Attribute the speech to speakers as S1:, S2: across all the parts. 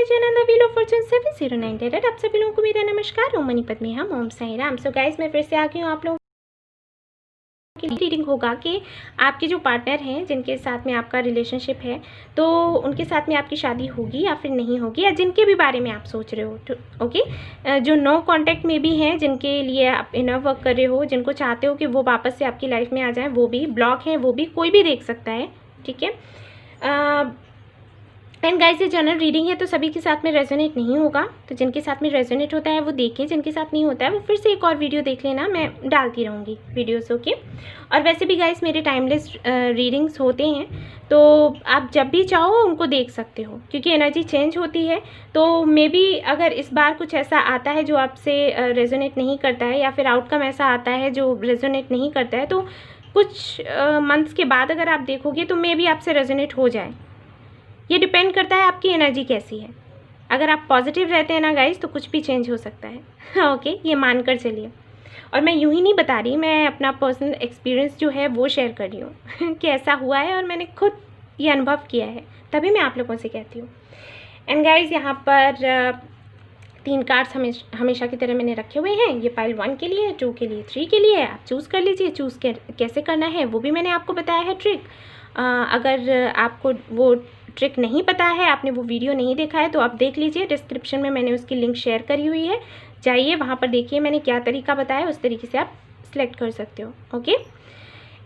S1: My channel the wheel of Fortune 709 आप सभी लोगों को मेरा नमस्कार। ओम मणिपत में हम ओम साई राम। सो गाइस, मैं फिर से आ गई हूँ आप लोगों की रीडिंग होगा कि आपके जो पार्टनर हैं, जिनके साथ में आपका रिलेशनशिप है, तो उनके साथ में आपकी शादी होगी या फिर नहीं होगी, या जिनके भी बारे में आप सोच रहे हो। तो ओके, जो नो कांटेक्ट में भी हैं, जिनके लिए आप इनर वर्क कर रहे हो, जिनको चाहते हो कि वो वापस से आपकी लाइफ में आ जाएं, वो भी ब्लॉक हैं, वो भी कोई भी देख सकता है। ठीक है। एंड गाइस, ये जनरल रीडिंग है तो सभी के साथ में रेजोनेट नहीं होगा, तो जिनके साथ में रेजोनेट होता है वो देखें, जिनके साथ नहीं होता है वो फिर से एक और वीडियो देख लेना, मैं डालती रहूँगी वीडियोस। ओके। और वैसे भी गाइस, मेरे टाइमलेस रीडिंग्स होते हैं, तो आप जब भी चाहो उनको देख सकते हो, क्योंकि एनर्जी चेंज होती है। तो मे बी अगर इस बार कुछ ऐसा आता है जो आपसे रेजोनेट नहीं करता है, या फिर आउटकम ऐसा आता है जो रेजोनेट नहीं करता है, तो कुछ मंथ्स के बाद अगर आप देखोगे तो मे बी आपसे रेजोनेट हो जाए। ये डिपेंड करता है आपकी एनर्जी कैसी है। अगर आप पॉजिटिव रहते हैं ना गाइस, तो कुछ भी चेंज हो सकता है। ओके, ये मानकर चलिए। और मैं यूं ही नहीं बता रही, मैं अपना पर्सनल एक्सपीरियंस जो है वो शेयर कर रही हूँ कि ऐसा हुआ है और मैंने खुद ये अनुभव किया है, तभी मैं आप लोगों से कहती हूँ। एंड गाइस, यहाँ पर 3 कार्ड्स हमेशा की तरह मैंने रखे हुए हैं। ये पाइल 1 के लिए, 2 के लिए, 3 के लिए। आप चूज़ कर लीजिए। चूज़ कैसे करना है वो भी मैंने आपको बताया है, ट्रिक। अगर आपको वो ट्रिक नहीं पता है, आपने वो वीडियो नहीं देखा है, तो आप देख लीजिए, डिस्क्रिप्शन में मैंने उसकी लिंक शेयर करी हुई है, जाइए वहाँ पर देखिए मैंने क्या तरीका बताया, उस तरीके से आप सिलेक्ट कर सकते हो। ओके।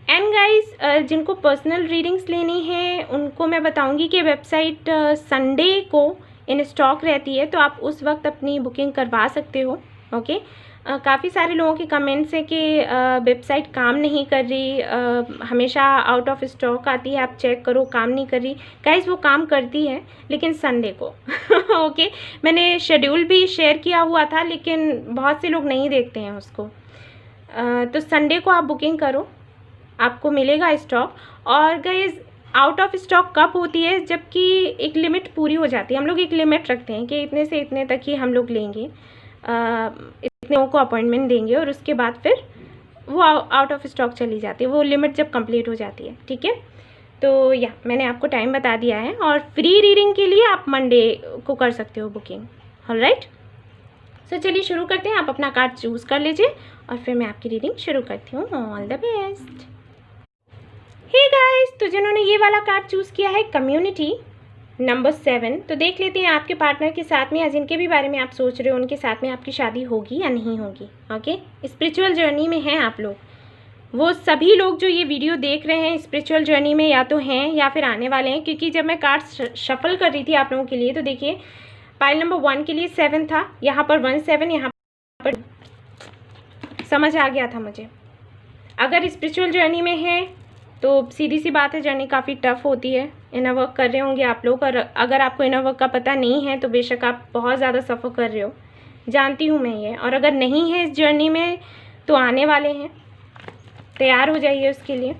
S1: एंड गाइस, जिनको पर्सनल रीडिंग्स लेनी है उनको मैं बताऊंगी कि वेबसाइट संडे को इन स्टॉक रहती है, तो आप उस वक्त अपनी बुकिंग करवा सकते हो। ओके। काफ़ी सारे लोगों के कमेंट्स हैं कि वेबसाइट काम नहीं कर रही, हमेशा आउट ऑफ स्टॉक आती है, आप चेक करो काम नहीं कर रही। गाइस, वो काम करती है, लेकिन संडे को। ओके। मैंने शेड्यूल भी शेयर किया हुआ था, लेकिन बहुत से लोग नहीं देखते हैं उसको। तो संडे को आप बुकिंग करो, आपको मिलेगा स्टॉक। और गाइस, आउट ऑफ स्टॉक कब होती है? जबकि एक लिमिट पूरी हो जाती है। हम लोग एक लिमिट रखते हैं कि इतने से इतने तक ही हम लोग लेंगे, इतने लोगों को अपॉइंटमेंट देंगे, और उसके बाद फिर वो आउट ऑफ स्टॉक चली जाती है, वो लिमिट जब कंप्लीट हो जाती है। ठीक है। तो या मैंने आपको टाइम बता दिया है। और फ्री रीडिंग के लिए आप मंडे को कर सकते हो बुकिंग। ऑलराइट। सो चलिए शुरू करते हैं। आप अपना कार्ड चूज़ कर लीजिए और फिर मैं आपकी रीडिंग शुरू करती हूँ। All the best. Hey guys, तो जिन्होंने ये वाला कार्ड चूज़ किया है, कम्युनिटी नंबर 7, तो देख लेते हैं आपके पार्टनर के साथ में, या जिनके भी बारे में आप सोच रहे हो उनके साथ में आपकी शादी होगी या नहीं होगी। ओके। स्पिरिचुअल जर्नी में हैं आप लोग। वो सभी लोग जो ये वीडियो देख रहे हैं स्पिरिचुअल जर्नी में या तो हैं या फिर आने वाले हैं, क्योंकि जब मैं कार्ड शफल कर रही थी आप लोगों के लिए, तो देखिए पाइल नंबर 1 के लिए 7 था, यहाँ पर 1 7, यहाँ पर समझ आ गया था मुझे। अगर स्पिरिचुअल जर्नी में है तो सीधी सी बात है, जर्नी काफ़ी टफ होती है। इनर वर्क कर रहे होंगे आप लोग, और अगर आपको इनर वर्क का पता नहीं है तो बेशक आप बहुत ज़्यादा सफ़र कर रहे हो, जानती हूँ मैं ये। और अगर नहीं है इस जर्नी में तो आने वाले हैं, तैयार हो जाइए उसके लिए।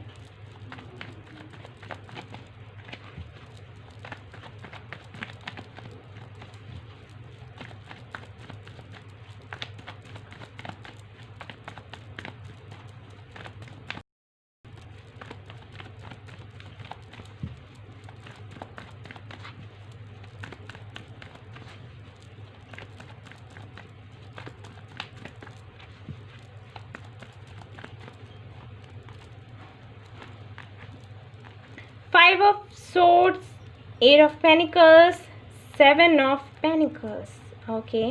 S1: Five of Swords, 8 of Pentacles, 7 of Pentacles. Okay.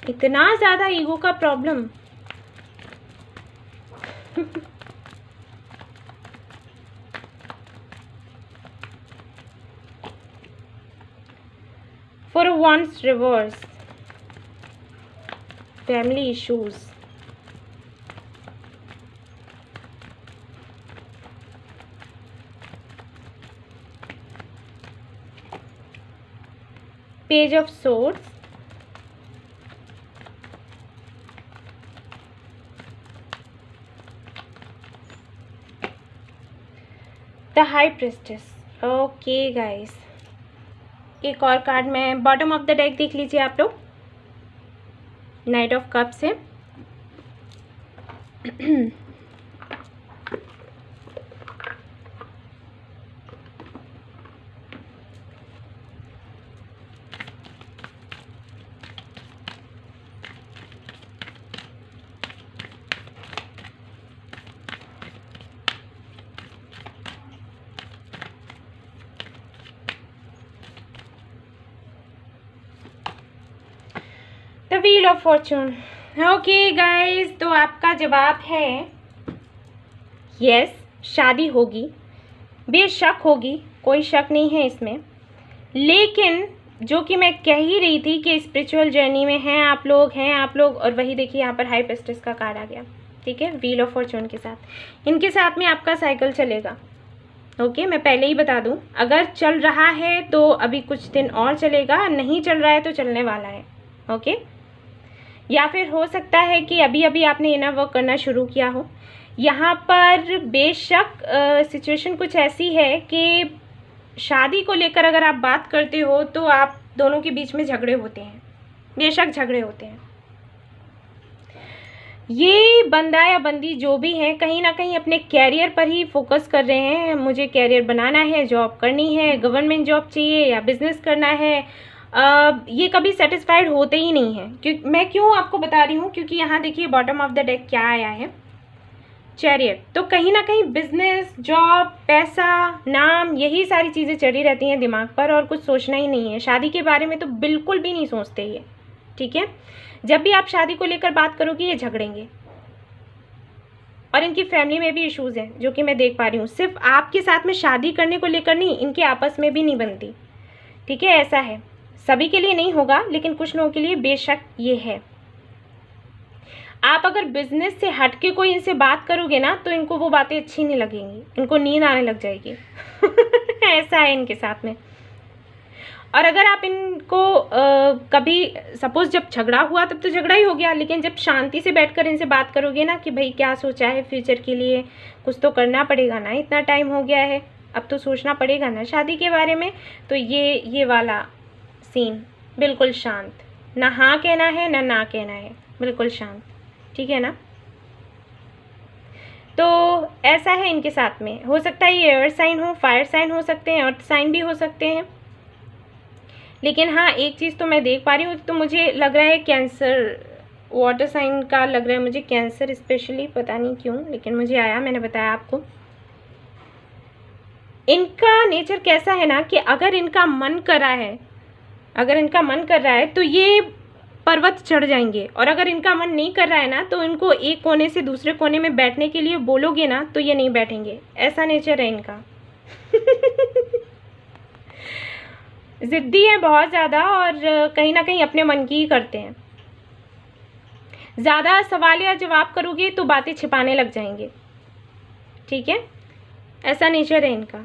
S1: इतना ज़्यादा ईगो का problem. For a Wands reverse, family issues. Page of Swords, The High Priestess. Okay guys, एक और कार्ड में बॉटम ऑफ द डेक देख लीजिए आप लोग। नाइट ऑफ कप्स है। The wheel of Fortune. Okay guys, तो आपका जवाब है यस, शादी होगी, बेशक होगी, कोई शक नहीं है इसमें। लेकिन जो कि मैं कह ही रही थी कि स्पिरिचुअल जर्नी में हैं आप लोग, और वही देखिए यहाँ पर हाई प्रेस्टिस का कार्ड आ गया, ठीक है, व्हील ऑफ फॉर्चून के साथ। इनके साथ में आपका साइकिल चलेगा। ओके, मैं पहले ही बता दूं, अगर चल रहा है तो अभी कुछ दिन और चलेगा, नहीं चल रहा है तो चलने वाला है। ओके, या फिर हो सकता है कि अभी अभी आपने इनर वर्क करना शुरू किया हो। यहाँ पर बेशक सिचुएशन कुछ ऐसी है कि शादी को लेकर अगर आप बात करते हो तो आप दोनों के बीच में झगड़े होते हैं, बेशक झगड़े होते हैं। ये बंदा या बंदी जो भी है कहीं ना कहीं अपने कैरियर पर ही फोकस कर रहे हैं। मुझे कैरियर बनाना है, जॉब करनी है, गवर्नमेंट जॉब चाहिए या बिजनेस करना है। ये कभी सेटिस्फाइड होते ही नहीं है। मैं क्यों आपको बता रही हूँ, क्योंकि यहाँ देखिए बॉटम ऑफ द डेक क्या आया है, चैरियट। तो कहीं ना कहीं बिजनेस, जॉब, पैसा, नाम, यही सारी चीज़ें चढ़ी रहती हैं दिमाग पर, और कुछ सोचना ही नहीं है। शादी के बारे में तो बिल्कुल भी नहीं सोचते ये, ठीक है। जब भी आप शादी को लेकर बात करोगे ये झगड़ेंगे, और इनकी फैमिली में भी इश्यूज़ हैं जो कि मैं देख पा रही हूँ। सिर्फ आपके साथ में शादी करने को लेकर नहीं, इनके आपस में भी नहीं बनती, ठीक है। ऐसा है, सभी के लिए नहीं होगा लेकिन कुछ लोगों के लिए बेशक ये है। आप अगर बिजनेस से हटके कोई इनसे बात करोगे ना तो इनको वो बातें अच्छी नहीं लगेंगी, इनको नींद आने लग जाएगी ऐसा है इनके साथ में। और अगर आप इनको कभी सपोज जब झगड़ा हुआ तब तो झगड़ा ही हो गया, लेकिन जब शांति से बैठकर इनसे बात करोगे ना कि भाई क्या सोचा है फ्यूचर के लिए, कुछ तो करना पड़ेगा ना, इतना टाइम हो गया है, अब तो सोचना पड़ेगा ना शादी के बारे में, तो ये वाला सीन बिल्कुल शांत, ना हाँ कहना है ना कहना है, बिल्कुल शांत, ठीक है ना। तो ऐसा है इनके साथ में। हो सकता है ये एयर साइन हो, फायर साइन हो सकते हैं, अर्थ साइन भी हो सकते हैं। लेकिन हाँ, एक चीज़ तो मैं देख पा रही हूँ, तो मुझे लग रहा है कैंसर, वाटर साइन का लग रहा है मुझे, कैंसर स्पेशली, पता नहीं क्यों, लेकिन मुझे आया, मैंने बताया आपको। इनका नेचर कैसा है ना कि अगर इनका मन कर रहा है तो ये पर्वत चढ़ जाएंगे, और अगर इनका मन नहीं कर रहा है ना तो इनको एक कोने से दूसरे कोने में बैठने के लिए बोलोगे ना तो ये नहीं बैठेंगे। ऐसा नेचर है इनका जिद्दी है बहुत ज़्यादा, और कहीं ना कहीं अपने मन की ही करते हैं। ज़्यादा सवाल या जवाब करोगे तो बातें छिपाने लग जाएंगे, ठीक है। ऐसा नेचर है इनका,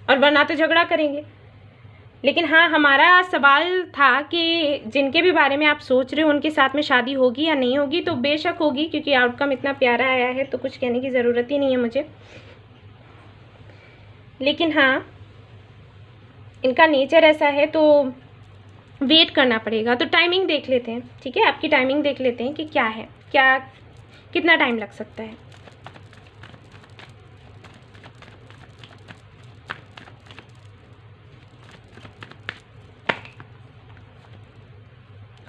S1: और वरना तो झगड़ा करेंगे। लेकिन हाँ, हमारा सवाल था कि जिनके भी बारे में आप सोच रहे हो उनके साथ में शादी होगी या नहीं होगी, तो बेशक होगी, क्योंकि आउटकम इतना प्यारा आया है तो कुछ कहने की ज़रूरत ही नहीं है मुझे। लेकिन हाँ, इनका नेचर ऐसा है तो वेट करना पड़ेगा। तो टाइमिंग देख लेते हैं, ठीक है, आपकी टाइमिंग देख लेते हैं कि क्या है, कितना टाइम लग सकता है।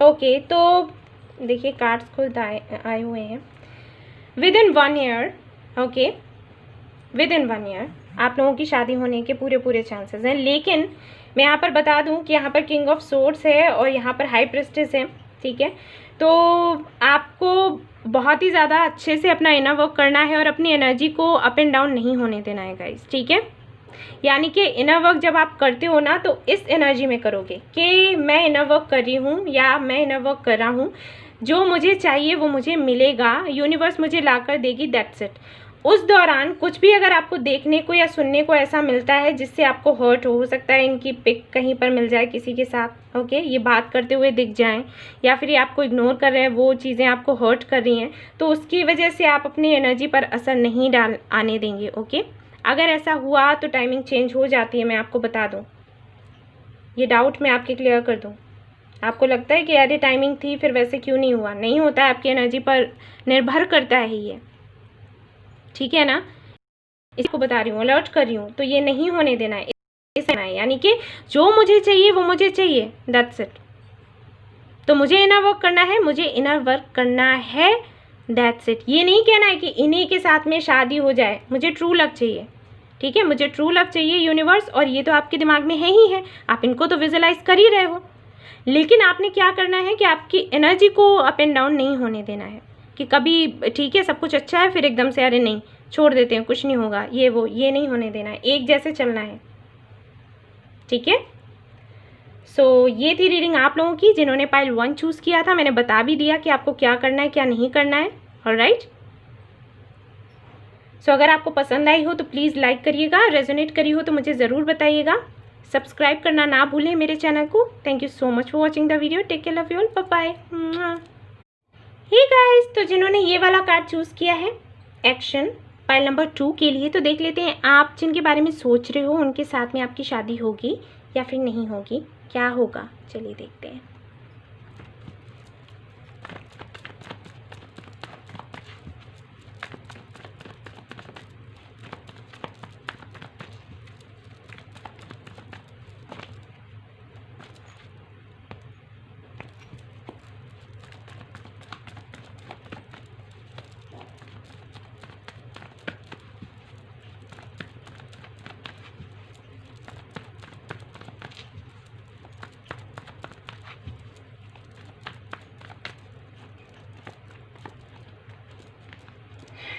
S1: ओके, तो देखिए कार्ड्स खुद आए हुए हैं। With in 1 year, okay, with in 1 year आप लोगों की शादी होने के पूरे चांसेस हैं। लेकिन मैं यहाँ पर बता दूँ कि यहाँ पर किंग ऑफ सोर्ड्स है और यहाँ पर हाई प्रेस्टिस है, ठीक है। तो आपको बहुत ही ज़्यादा अच्छे से अपना इनर वर्क करना है और अपनी एनर्जी को अप एंड डाउन नहीं होने देना है गाइस, ठीक है। यानी कि इनर वर्क जब आप करते हो ना तो इस एनर्जी में करोगे कि मैं इनर वर्क कर रही हूँ या मैं इनर वर्क कर रहा हूँ, जो मुझे चाहिए वो मुझे मिलेगा, यूनिवर्स मुझे ला कर देगी, दैट्स इट। उस दौरान कुछ भी अगर आपको देखने को या सुनने को ऐसा मिलता है जिससे आपको हर्ट हो सकता है इनकी पिक कहीं पर मिल जाए किसी के साथ, ओके, ये बात करते हुए दिख जाएं, या फिर ये आपको इग्नोर कर रहे हैं, वो चीज़ें आपको हर्ट कर रही हैं, तो उसकी वजह से आप अपनी एनर्जी पर असर नहीं आने देंगे, ओके। अगर ऐसा हुआ तो टाइमिंग चेंज हो जाती है, मैं आपको बता दूँ, ये डाउट मैं आपके क्लियर कर दूँ। आपको लगता है कि यार ये टाइमिंग थी फिर वैसे क्यों नहीं हुआ, नहीं होता है, आपकी एनर्जी पर निर्भर करता है ये, ठीक है ना। इसको बता रही हूँ, अलर्ट कर रही हूँ, तो ये नहीं होने देना है, यानी कि जो मुझे चाहिए वो मुझे चाहिए, दैट्स इट। तो मुझे इनर वर्क करना है, मुझे इनर वर्क करना है, दैट्स इट। ये नहीं कहना है कि इन्हीं के साथ में शादी हो जाए, मुझे ट्रू लव चाहिए, ठीक है, मुझे ट्रू लव चाहिए यूनिवर्स, और ये तो आपके दिमाग में है ही है, आप इनको तो विजुअलाइज कर ही रहे हो। लेकिन आपने क्या करना है कि आपकी एनर्जी को अप एंड डाउन नहीं होने देना है कि कभी ठीक है सब कुछ अच्छा है फिर एकदम से अरे नहीं छोड़ देते हैं कुछ नहीं होगा ये वो, ये नहीं होने देना है, एक जैसे चलना है। ठीक है, सो ये थी रीडिंग आप लोगों की जिन्होंने पाइल 1 चूज़ किया था। मैंने बता भी दिया कि आपको क्या करना है क्या नहीं करना है। ऑलराइट, सो अगर आपको पसंद आई हो तो प्लीज़ लाइक करिएगा, रेजोनेट करी हो तो मुझे ज़रूर बताइएगा, सब्सक्राइब करना ना भूलें मेरे चैनल को। Thank you so much for watching the video, take care, love you all, bye bye. Hey guys, तो जिन्होंने ये वाला कार्ड चूज़ किया है एक्शन पाइल नंबर 2 के लिए, तो देख लेते हैं आप जिनके बारे में सोच रहे हो उनके साथ में आपकी शादी होगी या फिर नहीं होगी, क्या होगा, चलिए देखते हैं।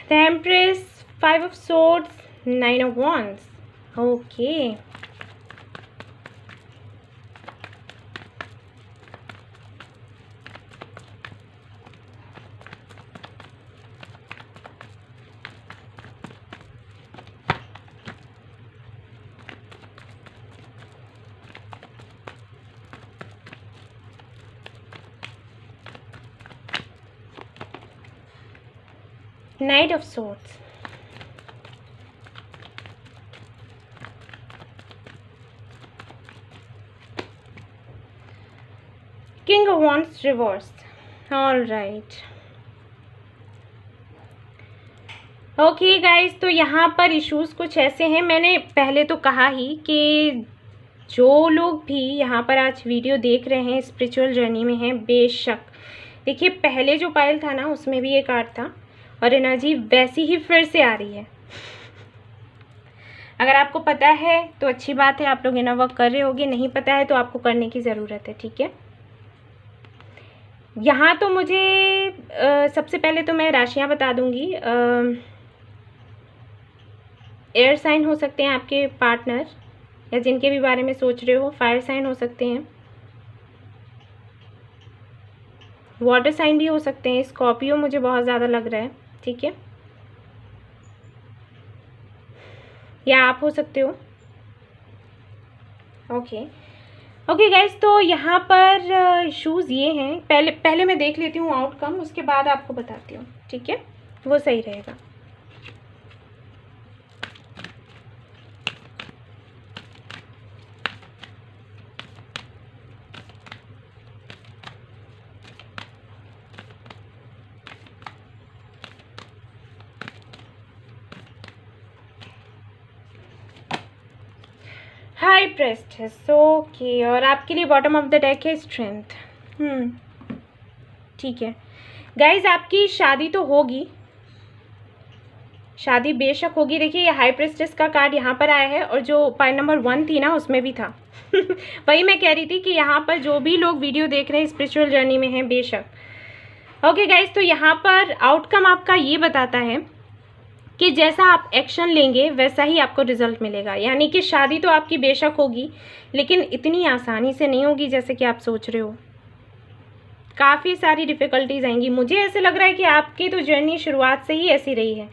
S1: The Empress, 5 of Swords, 9 of Wands. Okay. Knight of Swords. King of Wands reversed. All right. Okay guys, तो यहाँ पर इश्यूज़ कुछ ऐसे हैं। मैंने पहले तो कहा ही कि जो लोग भी यहाँ पर आज वीडियो देख रहे हैं स्पिरिचुअल जर्नी में हैं, बेशक देखिए पहले जो पाइल था ना उसमें भी ये कार्ड था और एनर्जी वैसी ही फिर से आ रही है। अगर आपको पता है तो अच्छी बात है, आप लोग इनर वर्क कर रहे होगे, नहीं पता है तो आपको करने की ज़रूरत है। ठीक है, यहाँ तो मुझे सबसे पहले तो मैं राशियाँ बता दूँगी। एयर साइन हो सकते हैं आपके पार्टनर या जिनके भी बारे में सोच रहे हो, फायर साइन हो सकते हैं, वाटर साइन भी हो सकते हैं, स्कॉर्पियो मुझे बहुत ज़्यादा लग रहा है। ठीक है, या आप हो सकते हो। ओके गाइस, तो यहाँ पर इश्यूज़ ये हैं, पहले मैं देख लेती हूँ आउटकम, उसके बाद आपको बताती हूँ। ठीक है, वो सही रहेगा। हाई प्रेस्टेस, ओके, और आपके लिए बॉटम ऑफ द डेक है स्ट्रेंथ। ठीक है गाइज, आपकी शादी तो होगी, शादी बेशक होगी। देखिए ये हाई प्रेस्टेस का कार्ड यहाँ पर आया है और जो पाइल नंबर 1 थी ना उसमें भी था। वही मैं कह रही थी कि यहाँ पर जो भी लोग वीडियो देख रहे हैं स्पिरिचुअल जर्नी में हैं बेशक। ओके गाइज, तो यहाँ पर आउटकम आपका ये बताता है कि जैसा आप एक्शन लेंगे वैसा ही आपको रिजल्ट मिलेगा। यानी कि शादी तो आपकी बेशक होगी लेकिन इतनी आसानी से नहीं होगी जैसे कि आप सोच रहे हो, काफ़ी सारी डिफ़िकल्टीज आएंगी। मुझे ऐसे लग रहा है कि आपकी तो जर्नी शुरुआत से ही ऐसी रही है,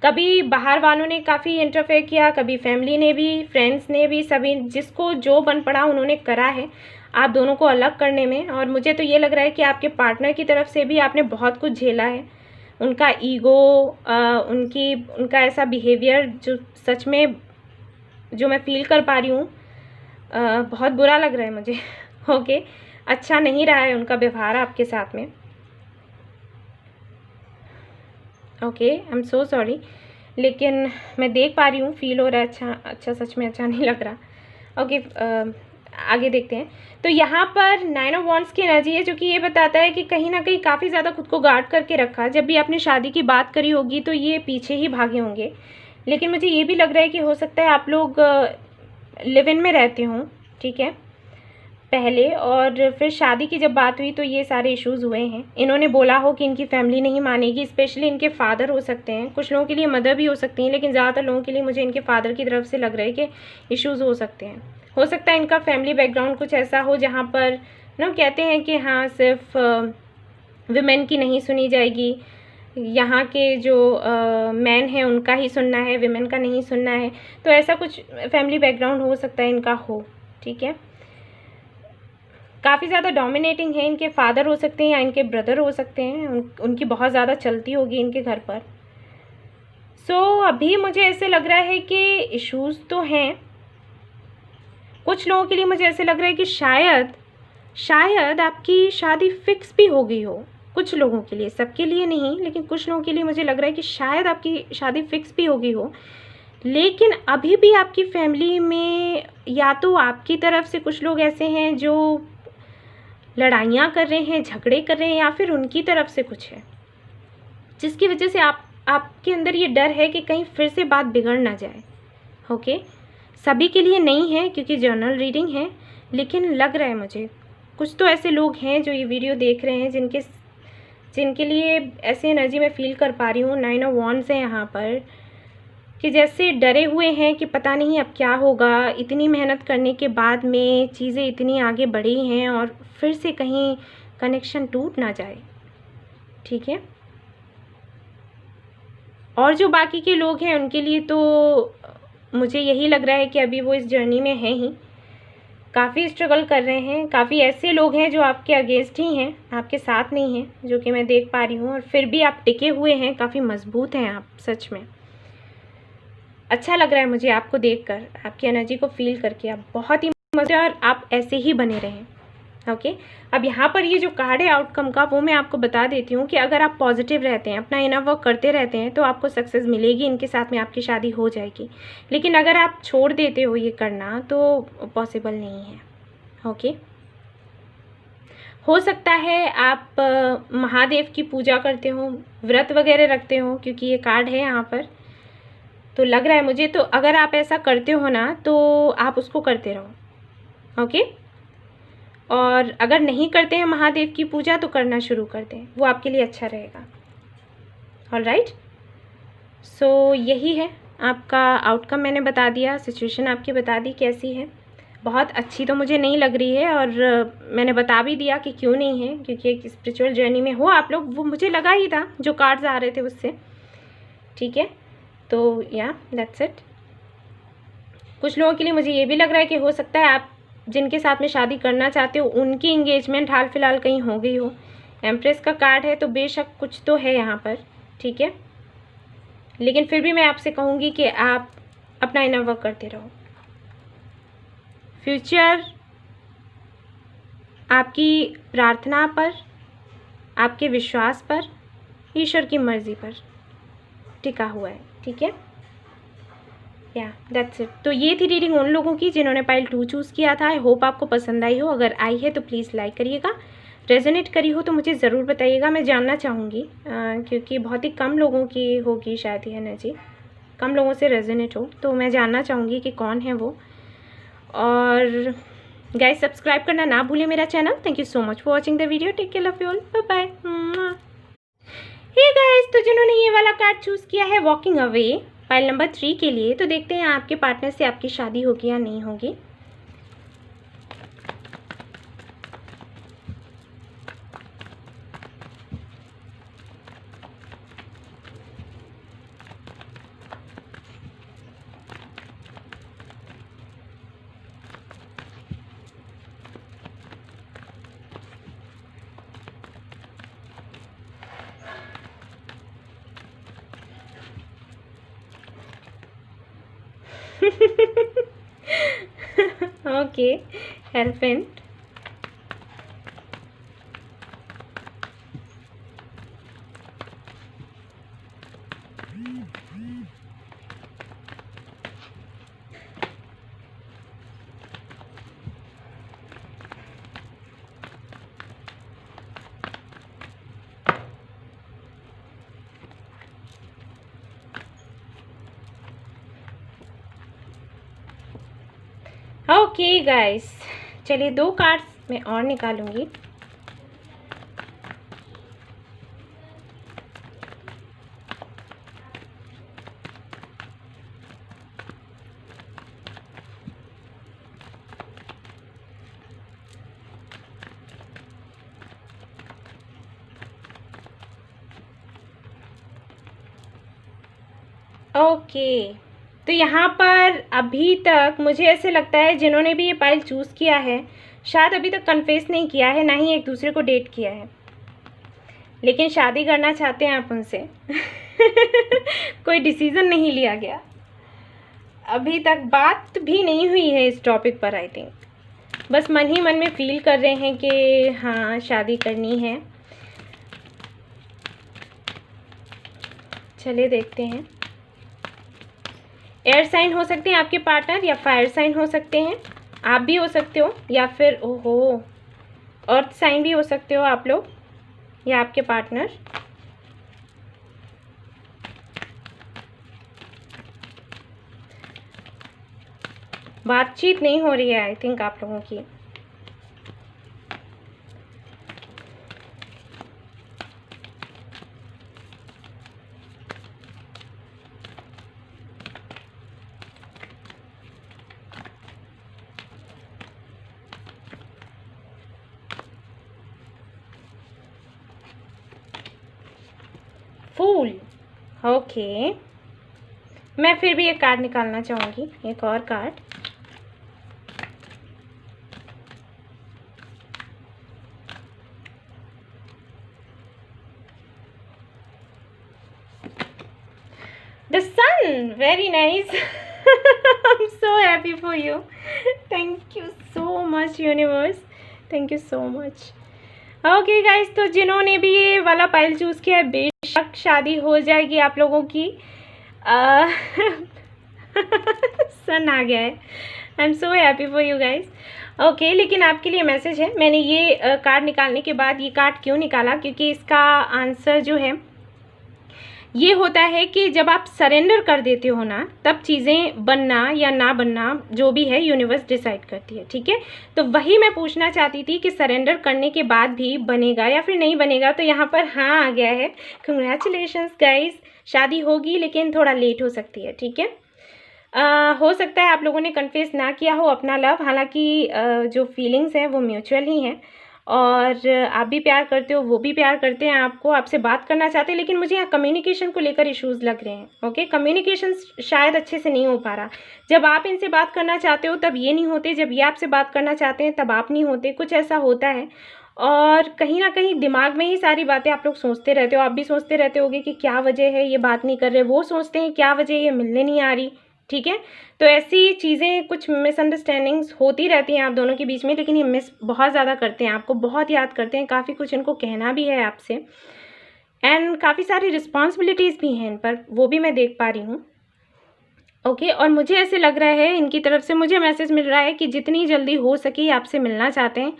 S1: कभी बाहर वालों ने काफ़ी इंटरफेयर किया, कभी फैमिली ने भी, फ्रेंड्स ने भी, सभी जिसको जो बन पड़ा उन्होंने करा है आप दोनों को अलग करने में। और मुझे तो ये लग रहा है कि आपके पार्टनर की तरफ से भी आपने बहुत कुछ झेला है, उनका ईगो, उनका ऐसा बिहेवियर जो सच में जो मैं फील कर पा रही हूँ, बहुत बुरा लग रहा है मुझे। ओके, अच्छा नहीं रहा है उनका व्यवहार आपके साथ में। Okay, I am so sorry, लेकिन मैं देख पा रही हूँ, फील हो रहा है अच्छा सच में अच्छा नहीं लग रहा। ओके, आगे देखते हैं। तो यहाँ पर 9 ऑफ वॉन्ड्स की एनर्जी है जो कि ये बताता है कि कहीं ना कहीं काफ़ी ज़्यादा खुद को गार्ड करके रखा। जब भी आपने शादी की बात करी होगी तो ये पीछे ही भागे होंगे। लेकिन मुझे ये भी लग रहा है कि हो सकता है आप लोग लिव इन में रहते हों, ठीक है, पहले, और फिर शादी की जब बात हुई तो ये सारे इश्यूज़ हुए हैं। इन्होंने बोला हो कि इनकी फैमिली नहीं मानेगी, स्पेशली इनके फादर हो सकते हैं, कुछ लोगों के लिए मदर भी हो सकती हैं, लेकिन ज़्यादातर लोगों के लिए मुझे इनके फादर की तरफ से लग रहा है कि इश्यूज़ हो सकते हैं। हो सकता है इनका फैमिली बैकग्राउंड कुछ ऐसा हो जहाँ पर कहते हैं कि हाँ सिर्फ विमेन की नहीं सुनी जाएगी, यहाँ के जो मैन हैं उनका ही सुनना है, विमेन का नहीं सुनना है। तो ऐसा कुछ फैमिली बैकग्राउंड हो सकता है इनका हो, ठीक है। काफ़ी ज़्यादा डोमिनेटिंग है, इनके फादर हो सकते हैं या इनके ब्रदर हो सकते हैं, उनकी बहुत ज़्यादा चलती होगी इनके घर पर। अभी मुझे ऐसे लग रहा है कि इश्यूज़ तो हैं। कुछ लोगों के लिए मुझे ऐसे लग रहा है कि शायद आपकी शादी फिक्स भी हो गई हो। कुछ लोगों के लिए, सबके लिए नहीं, लेकिन कुछ लोगों के लिए मुझे लग रहा है कि शायद आपकी शादी फिक्स भी हो गई हो, लेकिन अभी भी आपकी फैमिली में या तो आपकी तरफ से कुछ लोग ऐसे हैं जो लड़ाइयाँ कर रहे हैं, झगड़े कर रहे हैं, या फिर उनकी तरफ से कुछ है जिसकी वजह से आपके अंदर ये डर है कि कहीं फिर से बात बिगड़ ना जाए। ओके, सभी के लिए नहीं है क्योंकि जर्नल रीडिंग है, लेकिन लग रहा है मुझे कुछ तो ऐसे लोग हैं जो ये वीडियो देख रहे हैं जिनके लिए ऐसे एनर्जी मैं फील कर पा रही हूँ। 9 ऑफ वॉन्ड्स है यहाँ पर, कि जैसे डरे हुए हैं कि पता नहीं अब क्या होगा, इतनी मेहनत करने के बाद में चीज़ें इतनी आगे बढ़ी हैं और फिर से कहीं कनेक्शन टूट ना जाए, ठीक है। और जो बाकी के लोग हैं उनके लिए तो मुझे यही लग रहा है कि अभी वो इस जर्नी में हैं ही, काफ़ी स्ट्रगल कर रहे हैं। काफ़ी ऐसे लोग हैं जो आपके अगेंस्ट ही हैं, आपके साथ नहीं हैं, जो कि मैं देख पा रही हूँ, और फिर भी आप टिके हुए हैं, काफ़ी मजबूत हैं आप। सच में अच्छा लग रहा है मुझे आपको देखकर, आपकी एनर्जी को फील करके। आप बहुत ही मज़ेदार, आप ऐसे ही बने रहें। ओके, अब यहाँ पर ये जो कार्ड है आउटकम का, वो मैं आपको बता देती हूँ कि अगर आप पॉजिटिव रहते हैं, अपना इनर वर्क करते रहते हैं, तो आपको सक्सेस मिलेगी, इनके साथ में आपकी शादी हो जाएगी। लेकिन अगर आप छोड़ देते हो ये करना तो पॉसिबल नहीं है। ओके, हो सकता है आप महादेव की पूजा करते हो, व्रत वगैरह रखते हो, क्योंकि ये कार्ड है यहाँ पर, तो लग रहा है मुझे। तो अगर आप ऐसा करते हो ना तो आप उसको करते रहो। ओके, और अगर नहीं करते हैं महादेव की पूजा तो करना शुरू कर दें, वो आपके लिए अच्छा रहेगा। ऑलराइट, सो यही है आपका आउटकम, मैंने बता दिया, सिचुएशन आपकी बता दी कैसी है। बहुत अच्छी तो मुझे नहीं लग रही है, और मैंने बता भी दिया कि क्यों नहीं है, क्योंकि एक स्पिरिचुअल जर्नी में हो आप लोग, वो मुझे लगा ही था जो कार्ड्स आ रहे थे उससे, ठीक है। तो या दैट्स इट। कुछ लोगों के लिए मुझे ये भी लग रहा है कि हो सकता है आप जिनके साथ में शादी करना चाहते हो उनकी इंगेजमेंट हाल फिलहाल कहीं हो गई हो। एम्प्रेस का कार्ड है, तो बेशक कुछ तो है यहाँ पर, ठीक है। लेकिन फिर भी मैं आपसे कहूँगी कि आप अपना इनर वर्क करते रहो। फ्यूचर आपकी प्रार्थना पर, आपके विश्वास पर, ईश्वर की मर्ज़ी पर टिका हुआ है, ठीक है। या दैट्स इट। तो ये थी रीडिंग उन लोगों की जिन्होंने पाइल 2 चूज़ किया था। आई होप आपको पसंद आई हो। अगर आई है तो प्लीज़ लाइक करिएगा, रेजोनेट करी हो तो मुझे ज़रूर बताइएगा, मैं जानना चाहूँगी, क्योंकि बहुत ही कम लोगों की होगी शायद ये एनर्जी, कम लोगों से रेजोनेट हो, तो मैं जानना चाहूँगी कि कौन है वो। और गाइस सब्सक्राइब करना ना भूलें मेरा channel. Thank you so much for watching the video. Take care, love you all, bye bye. Hey guys, तो जिन्होंने ये वाला कार्ड चूज़ किया है वॉकिंग अवे पाइल नंबर 3 के लिए, तो देखते हैं आपके पार्टनर से आपकी शादी होगी या नहीं होगी। Okay, Elephant. ओके गाइस, चलिए 2 कार्ड्स मैं और निकालूंगी। ओके, तो यहाँ पर अभी तक मुझे ऐसे लगता है जिन्होंने भी ये पाइल चूज़ किया है शायद अभी तक कन्फेस नहीं किया है, ना ही एक दूसरे को डेट किया है, लेकिन शादी करना चाहते हैं आप उनसे। कोई डिसीज़न नहीं लिया गया, अभी तक बात भी नहीं हुई है इस टॉपिक पर। आई थिंक बस मन ही मन में फील कर रहे हैं कि हाँ शादी करनी है। चलिए देखते हैं। एयर साइन हो सकते हैं आपके पार्टनर, या फायर साइन हो सकते हैं, आप भी हो सकते हो, या फिर ओहो अर्थ साइन भी हो सकते हो आप लोग, या आपके पार्टनर। बातचीत नहीं हो रही है आई थिंक आप लोगों की। फूल, ओके, मैं फिर भी एक कार्ड निकालना चाहूँगी, एक और card. The sun, very nice. I'm so happy for you. Thank you so much universe. Thank you so much. Okay guys, तो जिन्होंने भी ये वाला पाइल चूज़ किया है बेशक शादी हो जाएगी आप लोगों की। सन आ गया है। I am so happy for you guys. Okay, लेकिन आपके लिए मैसेज है। मैंने ये कार्ड निकालने के बाद ये कार्ड क्यों निकाला, क्योंकि इसका आंसर जो है ये होता है कि जब आप सरेंडर कर देते हो ना, तब चीज़ें बनना या ना बनना जो भी है यूनिवर्स डिसाइड करती है, ठीक है। तो वही मैं पूछना चाहती थी कि सरेंडर करने के बाद भी बनेगा या फिर नहीं बनेगा। तो यहाँ पर हाँ आ गया है। कंग्रेचुलेशंस गाइस, शादी होगी लेकिन थोड़ा लेट हो सकती है, ठीक है। हो सकता है आप लोगों ने कन्फेस ना किया हो अपना लव, हालांकि जो फीलिंग्स हैं वो म्यूचुअल ही हैं, और आप भी प्यार करते हो, वो भी प्यार करते हैं आपको, आपसे बात करना चाहते हैं, लेकिन मुझे यहाँ कम्युनिकेशन को लेकर इश्यूज़ लग रहे हैं। ओके, कम्युनिकेशन शायद अच्छे से नहीं हो पा रहा। जब आप इनसे बात करना चाहते हो तब ये नहीं होते, जब ये आपसे बात करना चाहते हैं तब आप नहीं होते, कुछ ऐसा होता है। और कहीं ना कहीं दिमाग में ही सारी बातें आप लोग सोचते रहते हो। आप भी सोचते रहते होगे कि क्या वजह है ये बात नहीं कर रहे, वो सोचते हैं क्या वजह है ये मिलने नहीं आ रही, ठीक है। तो ऐसी चीज़ें, कुछ मिसअंडरस्टैंडिंग्स होती रहती हैं आप दोनों के बीच में, लेकिन ये मिस बहुत ज़्यादा करते हैं, आपको बहुत याद करते हैं, काफ़ी कुछ इनको कहना भी है आपसे, एंड काफ़ी सारी रिस्पॉन्सिबिलिटीज़ भी हैं इन पर, वो भी मैं देख पा रही हूँ। ओके, और मुझे ऐसे लग रहा है इनकी तरफ से मुझे मैसेज मिल रहा है कि जितनी जल्दी हो सके आपसे मिलना चाहते हैं।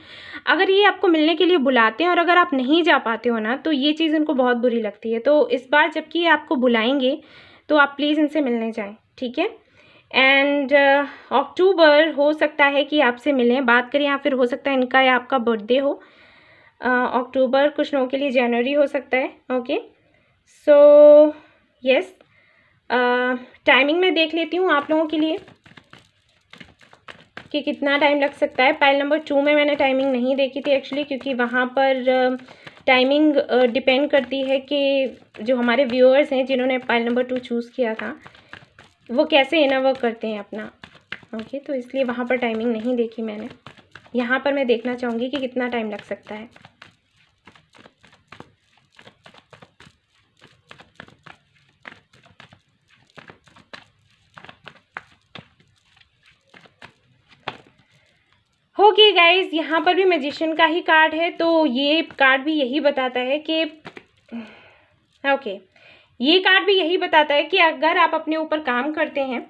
S1: अगर ये आपको मिलने के लिए बुलाते हैं और अगर आप नहीं जा पाते हो ना, तो ये चीज़ इनको बहुत बुरी लगती है। तो इस बार जबकि ये आपको बुलाएंगे तो आप प्लीज़ इनसे मिलने जाएं, ठीक है। एंड अक्टूबर हो सकता है कि आपसे मिलें, बात करें, या फिर हो सकता है इनका या आपका बर्थडे हो। अक्टूबर, कुछ लोगों के लिए जनवरी हो सकता है। ओके, सो यस, टाइमिंग मैं देख लेती हूँ आप लोगों के लिए कि कितना टाइम लग सकता है। पाइल नंबर 2 में मैंने टाइमिंग नहीं देखी थी एक्चुअली, क्योंकि वहाँ पर टाइमिंग डिपेंड करती है कि जो हमारे व्यूअर्स हैं जिन्होंने पाइल नंबर 2 चूज़ किया था वो कैसे इनर वर्क करते हैं अपना। ओके, तो इसलिए वहाँ पर टाइमिंग नहीं देखी मैंने। यहाँ पर मैं देखना चाहूँगी कि कितना टाइम लग सकता है। ओके गाइज, यहाँ पर भी मैजिशियन का ही कार्ड है, तो ये कार्ड भी यही बताता है कि ये कार्ड भी यही बताता है कि अगर आप अपने ऊपर काम करते हैं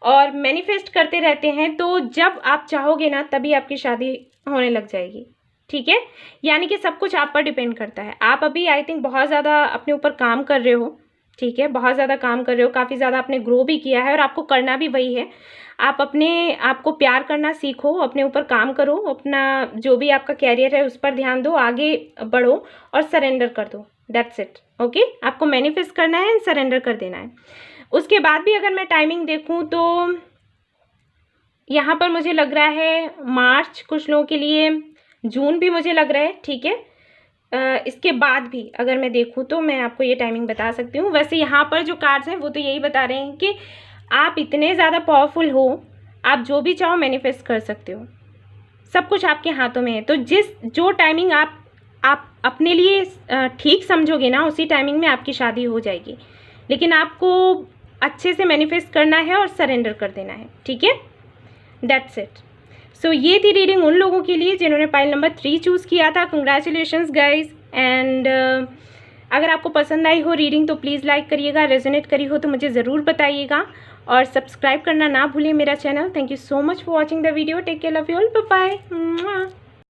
S1: और मैनिफेस्ट करते रहते हैं तो जब आप चाहोगे ना तभी आपकी शादी होने लग जाएगी, ठीक है। यानी कि सब कुछ आप पर डिपेंड करता है। आप अभी आई थिंक बहुत ज़्यादा अपने ऊपर काम कर रहे हो, ठीक है, बहुत ज़्यादा काम कर रहे हो, काफ़ी ज़्यादा आपने ग्रो भी किया है और आपको करना भी वही है। आप अपने आप को प्यार करना सीखो, अपने ऊपर काम करो, अपना जो भी आपका कैरियर है उस पर ध्यान दो, आगे बढ़ो और सरेंडर कर दो। That's it. ओके, आपको मैनिफेस्ट करना है, सरेंडर कर देना है। उसके बाद भी अगर मैं टाइमिंग देखूँ तो यहाँ पर मुझे लग रहा है मार्च कुछ लोगों के लिए, जून भी मुझे लग रहा है, ठीक है। इसके बाद भी अगर मैं देखूँ तो मैं आपको ये टाइमिंग बता सकती हूँ। वैसे यहाँ पर जो कार्ड्स हैं वो तो यही बता रहे हैं कि आप इतने ज़्यादा पावरफुल हो, आप जो भी चाहो मैनिफेस्ट कर सकते हो, सब कुछ आपके हाथों में है। तो जो टाइमिंग आप अपने लिए ठीक समझोगे ना, उसी टाइमिंग में आपकी शादी हो जाएगी। लेकिन आपको अच्छे से मैनिफेस्ट करना है और सरेंडर कर देना है, ठीक है। That's it. सो ये थी रीडिंग उन लोगों के लिए जिन्होंने पाइल नंबर 3 चूज़ किया था। Congratulations guys. एंड अगर आपको पसंद आई हो रीडिंग तो प्लीज़ लाइक करिएगा, रेजोनेट करी हो तो मुझे ज़रूर बताइएगा और सब्सक्राइब करना ना भूलिए मेरा channel. Thank you so much for watching the video. Take care, love you all, bye bye.